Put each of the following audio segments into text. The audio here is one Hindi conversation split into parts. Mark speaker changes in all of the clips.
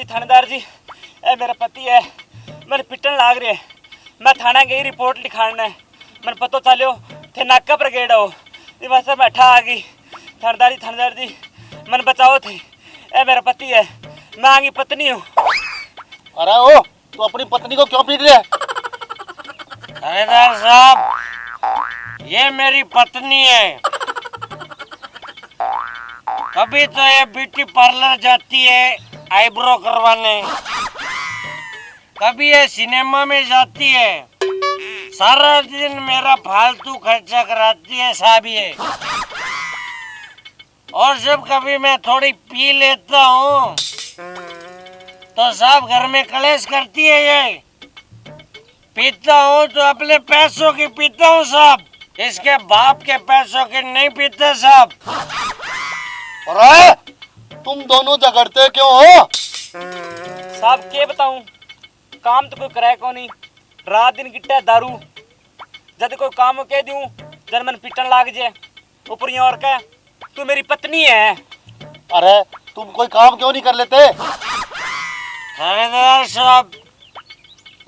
Speaker 1: थानेदार जी, ए मेरा पति है, मैंने पिटन लाग रहे। मैं थाना गई रिपोर्ट लिखाना है। मैंने पता चलो थे नाका पर गेड़ा हो, ये बस बैठा आ गई। थानेदार जी मैंने बचाओ थे। ए मेरा पति है, मैं आगे पत्नी हूँ।
Speaker 2: अरे ओ, तू अपनी पत्नी को क्यों पीट रहे?
Speaker 3: थानेदार साहब, ये मेरी पत्नी है। कभी तो ये ब्यूटी पार्लर जाती है आईब्रो करवाने, कभी ये सिनेमा में जाती है, सारा दिन मेरा फालतू खर्चा कराती है साहब ये। और जब कभी मैं थोड़ी पी लेता हूँ तो साहब घर में कलेश करती है ये। पीता हूँ तो अपने पैसों की पीता हूँ साहब, इसके बाप के पैसों की नहीं पीते साहब।
Speaker 2: अरे तुम दोनों झगड़ते क्यों हो?
Speaker 1: साहब के बताऊं, काम तो कोई करे को नहीं, रात दिन गिट्टा दारू। जब कोई काम कह दूं जब मन पिटन लाग जाए, ऊपर ये और क्या, तू मेरी पत्नी है।
Speaker 2: अरे तुम कोई काम क्यों नहीं कर लेते?
Speaker 3: थानेदार साहब,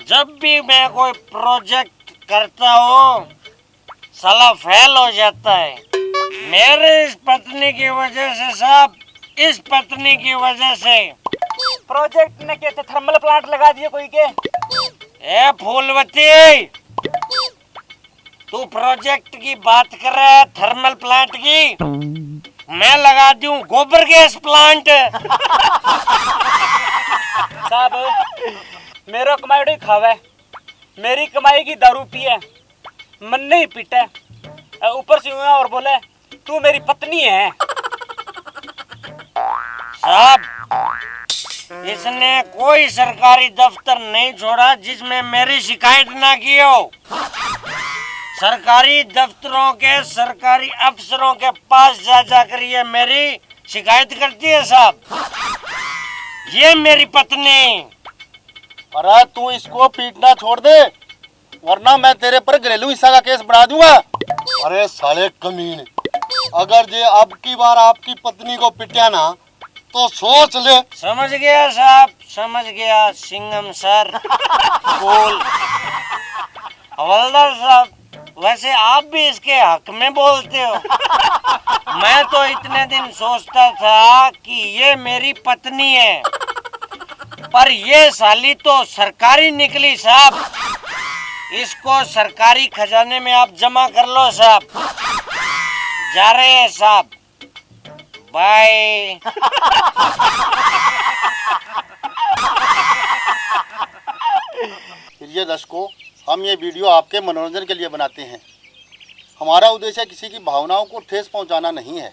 Speaker 3: जब भी मैं कोई प्रोजेक्ट करता हूँ साला फेल हो जाता है। मेरे इस पत्नी की वजह से साहब, इस पत्नी की वजह से।
Speaker 1: प्रोजेक्ट ने कहते थर्मल प्लांट लगा दिए कोई के।
Speaker 3: ए फूलवती, तू प्रोजेक्ट की बात कर रहा है थर्मल प्लांट की, मैं लगा दूं गोबर गैस प्लांट।
Speaker 1: साहब मेरा कमाई उड़ी खावे, मेरी कमाई की दारू पिए, मन नहीं पीटे, ऊपर से और बोले तू मेरी पत्नी है।
Speaker 3: साहब, इसने कोई सरकारी दफ्तर नहीं छोड़ा जिसमें मेरी शिकायत ना की हो। सरकारी दफ्तरों के सरकारी अफसरों के पास जा जाकर ये मेरी शिकायत करती है साहब। ये मेरी पत्नी।
Speaker 2: अरे तू इसको पीटना छोड़ दे, वरना मैं तेरे पर घरेलू हिंसा का केस बढ़ा दूंगा। अरे साले कमीने, अगर ये अब की बार आपकी पत्नी को पिटिया ना तो सोच ले।
Speaker 3: समझ गया साहब, समझ गया सिंघम सर। बोल हवलदार साहब, वैसे आप भी इसके हक में बोलते हो। मैं तो इतने दिन सोचता था कि ये मेरी पत्नी है, पर ये साली तो सरकारी निकली साहब। इसको सरकारी खजाने में आप जमा कर लो साहब। जा रहे हैं साहब, बाय।
Speaker 2: प्रिय दर्शकों, हम ये वीडियो आपके मनोरंजन के लिए बनाते हैं। हमारा उद्देश्य किसी की भावनाओं को ठेस पहुंचाना नहीं है।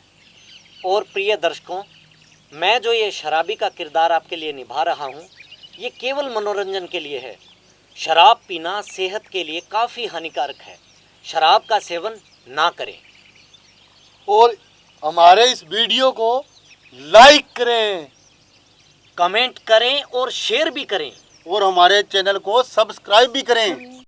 Speaker 4: और प्रिय दर्शकों, मैं जो ये शराबी का किरदार आपके लिए निभा रहा हूँ, ये केवल मनोरंजन के लिए है। शराब पीना सेहत के लिए काफ़ी हानिकारक है। शराब का सेवन ना करें।
Speaker 2: और हमारे इस वीडियो को लाइक करें,
Speaker 4: कमेंट करें और शेयर भी करें।
Speaker 2: और हमारे चैनल को सब्सक्राइब भी करें।